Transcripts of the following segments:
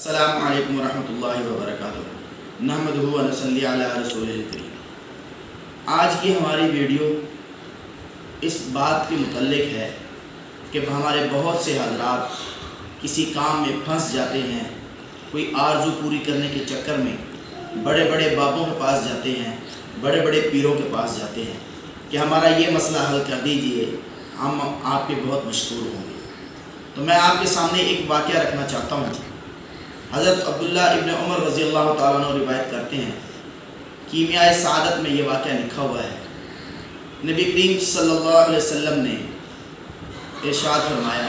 السلام علیکم ورحمۃ اللہ وبرکاتہ۔ نحمدہ و نصلی علی رسولہ الکریم۔ آج کی ہماری ویڈیو اس بات کے متعلق ہے کہ ہمارے بہت سے حضرات کسی کام میں پھنس جاتے ہیں، کوئی آرزو پوری کرنے کے چکر میں بڑے بڑے بابوں کے پاس جاتے ہیں، بڑے بڑے پیروں کے پاس جاتے ہیں کہ ہمارا یہ مسئلہ حل کر دیجئے، ہم آپ کے بہت مشکور ہوں گے۔ تو میں آپ کے سامنے ایک واقعہ رکھنا چاہتا ہوں۔ حضرت عبداللہ ابن عمر رضی اللہ تعالیٰ عنہ روایت کرتے ہیں، کیمیائے سعادت میں یہ واقعہ لکھا ہوا ہے۔ نبی کریم صلی اللہ علیہ وسلم نے ارشاد فرمایا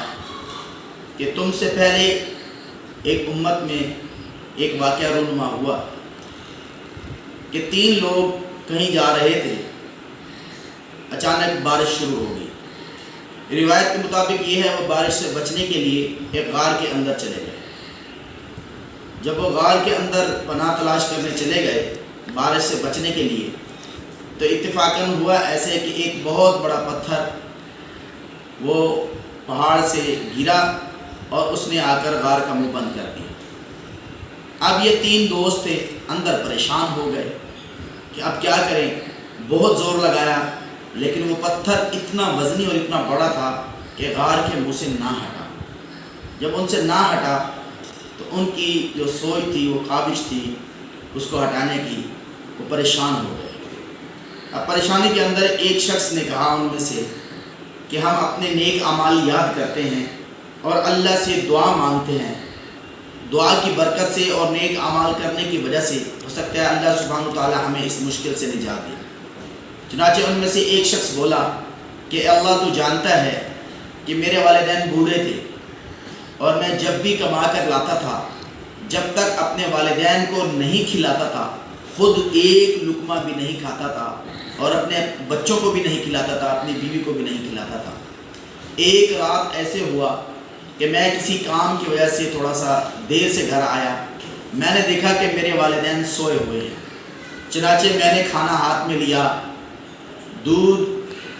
کہ تم سے پہلے ایک امت میں ایک واقعہ رونما ہوا کہ 3 لوگ کہیں جا رہے تھے، اچانک بارش شروع ہو گئی۔ روایت کے مطابق یہ ہے وہ بارش سے بچنے کے لیے ایک غار کے اندر چلے گئے۔ جب وہ غار کے اندر پناہ تلاش کرنے چلے گئے بارش سے بچنے کے لیے، تو اتفاقاً ہوا ایسے کہ ایک بہت بڑا پتھر وہ پہاڑ سے گرا اور اس نے آ کر غار کا منہ بند کر دیا۔ اب یہ 3 دوست تھے، اندر پریشان ہو گئے کہ اب کیا کریں۔ بہت زور لگایا لیکن وہ پتھر اتنا وزنی اور اتنا بڑا تھا کہ غار کے منہ سے نہ ہٹا۔ جب ان سے نہ ہٹا تو ان کی جو سوچ تھی، وہ کاوش تھی اس کو ہٹانے کی، وہ پریشان ہو گئے۔ اب پریشانی کے اندر ایک شخص نے کہا ان میں سے کہ ہم اپنے نیک اعمال یاد کرتے ہیں اور اللہ سے دعا مانگتے ہیں، دعا کی برکت سے اور نیک اعمال کرنے کی وجہ سے ہو سکتا ہے اللہ سبحانہ وتعالی ہمیں اس مشکل سے نجات دے۔ چنانچہ ان میں سے ایک شخص بولا کہ اللہ تو جانتا ہے کہ میرے والدین بوڑھے تھے اور میں جب بھی کما کر لاتا تھا، جب تک اپنے والدین کو نہیں کھلاتا تھا، خود ایک لقمہ بھی نہیں کھاتا تھا اور اپنے بچوں کو بھی نہیں کھلاتا تھا، اپنی بیوی کو بھی نہیں کھلاتا تھا۔ ایک رات ایسے ہوا کہ میں کسی کام کی وجہ سے تھوڑا سا دیر سے گھر آیا، میں نے دیکھا کہ میرے والدین سوئے ہوئے ہیں۔ چنانچہ میں نے کھانا ہاتھ میں لیا، دودھ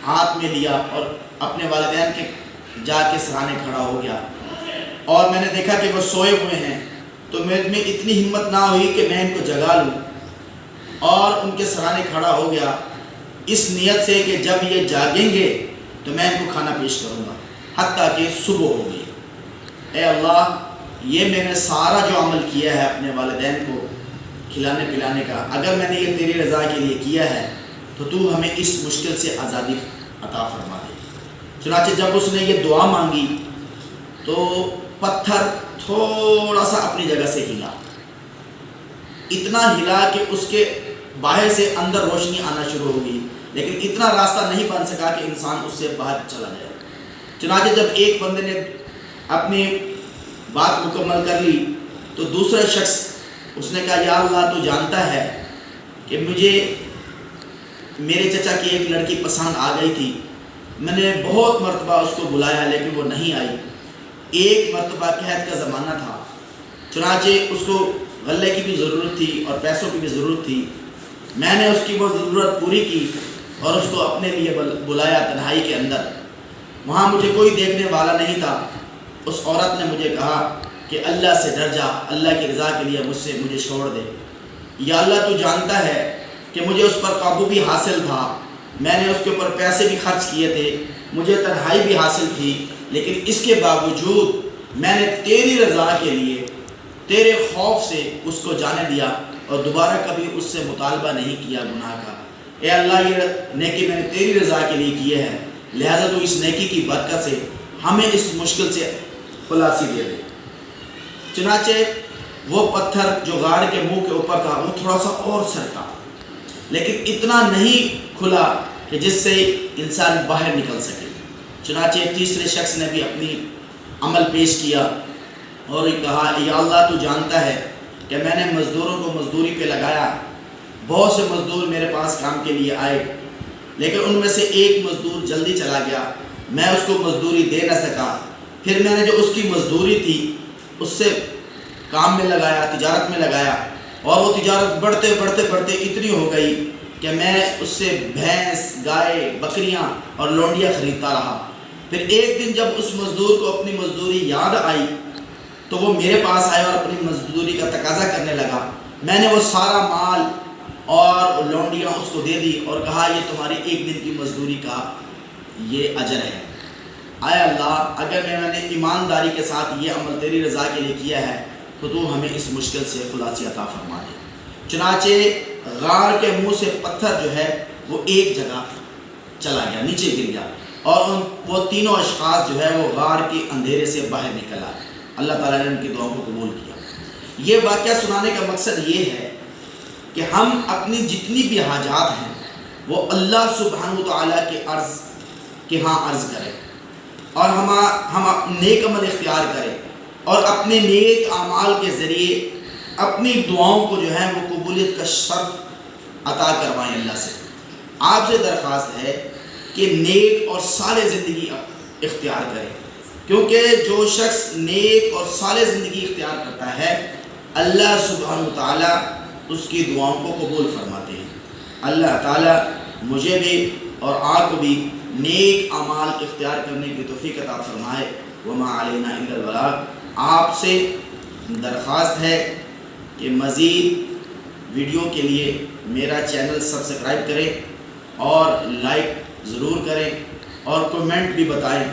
ہاتھ میں لیا اور اپنے والدین کے جا کے سرانے کھڑا ہو گیا، اور میں نے دیکھا کہ وہ سوئے ہوئے ہیں، تو میرے میں اتنی ہمت نہ ہوئی کہ میں ان کو جگا لوں، اور ان کے سرانے کھڑا ہو گیا اس نیت سے کہ جب یہ جاگیں گے تو میں ان کو کھانا پیش کروں گا، حتیٰ کہ صبح ہو گئی۔ اے اللہ، یہ میں نے سارا جو عمل کیا ہے اپنے والدین کو کھلانے پلانے کا، اگر میں نے یہ تیری رضا کے لیے کیا ہے تو تو ہمیں اس مشکل سے آزادی عطا فرما دے۔ چنانچہ جب اس نے یہ دعا مانگی تو پتھر تھوڑا سا اپنی جگہ سے ہلا، اتنا ہلا کہ اس کے باہر سے اندر روشنی آنا شروع ہو گئی، لیکن اتنا راستہ نہیں بن سکا کہ انسان اس سے باہر چلا جائے۔ چنانچہ جب ایک بندے نے اپنی بات مکمل کر لی تو دوسرا شخص اس نے کہا، یا اللہ تو جانتا ہے کہ مجھے میرے چچا کی ایک لڑکی پسند آ گئی تھی، میں نے بہت مرتبہ اس کو بلایا لیکن وہ نہیں آئی، ایک مرتبہ قحط کا زمانہ تھا، چنانچہ اس کو غلے کی بھی ضرورت تھی اور پیسوں کی بھی ضرورت تھی، میں نے اس کی وہ ضرورت پوری کی اور اس کو اپنے لیے بلایا تنہائی کے اندر۔ وہاں مجھے کوئی دیکھنے والا نہیں تھا۔ اس عورت نے مجھے کہا کہ اللہ سے ڈر جا، اللہ کی رضا کے لیے مجھے چھوڑ دے۔ یا اللہ تو جانتا ہے کہ مجھے اس پر قابو بھی حاصل تھا، میں نے اس کے اوپر پیسے بھی خرچ کیے تھے، مجھے تنہائی بھی حاصل تھی، لیکن اس کے باوجود میں نے تیری رضا کے لیے تیرے خوف سے اس کو جانے دیا اور دوبارہ کبھی اس سے مطالبہ نہیں کیا گناہ کا۔ اے اللہ، یہ نیکی میں نے تیری رضا کے لیے کی ہے، لہذا تو اس نیکی کی برکت سے ہمیں اس مشکل سے خلاصی دے دے۔ چنانچہ وہ پتھر جو غار کے منہ کے اوپر تھا وہ تھوڑا سا اور سرکا، لیکن اتنا نہیں کھلا کہ جس سے انسان باہر نکل سکے۔ چنانچہ تیسرے شخص نے بھی اپنی عمل پیش کیا اور کہا، یا اللہ تو جانتا ہے کہ میں نے مزدوروں کو مزدوری پہ لگایا، بہت سے مزدور میرے پاس کام کے لیے آئے، لیکن ان میں سے ایک مزدور جلدی چلا گیا، میں اس کو مزدوری دے نہ سکا، پھر میں نے جو اس کی مزدوری تھی اس سے کام میں لگایا، تجارت میں لگایا، اور وہ تجارت بڑھتے بڑھتے بڑھتے اتنی ہو گئی کہ میں اس سے بھینس، گائے، بکریاں اور لونڈیاں خریدتا رہا۔ پھر ایک دن جب اس مزدور کو اپنی مزدوری یاد آئی تو وہ میرے پاس آئے اور اپنی مزدوری کا تقاضا کرنے لگا۔ میں نے وہ سارا مال اور لونڈیاں اس کو دے دی اور کہا یہ تمہاری ایک دن کی مزدوری کا یہ اجر ہے۔ آئے اللہ، اگر میں نے ایمانداری کے ساتھ یہ عمل تیری رضا کے لیے کیا ہے تو تو ہمیں اس مشکل سے خلاصی عطا فرما دے۔ چنانچہ غار کے منہ سے پتھر جو ہے وہ ایک جگہ چلا گیا، نیچے گر گیا، اور وہ تینوں اشخاص جو ہے وہ غار کے اندھیرے سے باہر نکل آئے۔ اللہ تعالیٰ نے ان کی دعاؤں کو قبول کیا۔ یہ واقعہ سنانے کا مقصد یہ ہے کہ ہم اپنی جتنی بھی حاجات ہیں وہ اللہ سبحانہ وتعالیٰ کے ہاں عرض کریں، اور ہم نیک عمل اختیار کریں، اور اپنے نیک اعمال کے ذریعے اپنی دعاؤں کو جو ہے وہ قبولیت کا شرف عطا کروائیں اللہ سے۔ آپ سے درخواست ہے کہ نیک اور صالح زندگی اختیار کریں، کیونکہ جو شخص نیک اور صالح زندگی اختیار کرتا ہے اللہ سبحانہ وتعالیٰ اس کی دعاؤں کو قبول فرماتے ہیں۔ اللہ تعالیٰ مجھے بھی اور آپ کو بھی نیک اعمال اختیار کرنے کی توفیق عطا فرمائے۔ وما علینا الا البلاغ۔ آپ سے درخواست ہے کہ مزید ویڈیو کے لیے میرا چینل سبسکرائب کریں اور لائک ضرور کریں اور کمنٹ بھی بتائیں۔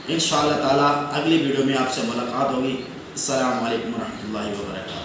انشاءاللہ تعالیٰ اگلی ویڈیو میں آپ سے ملاقات ہوگی۔ السلام علیکم ورحمۃ اللہ وبرکاتہ۔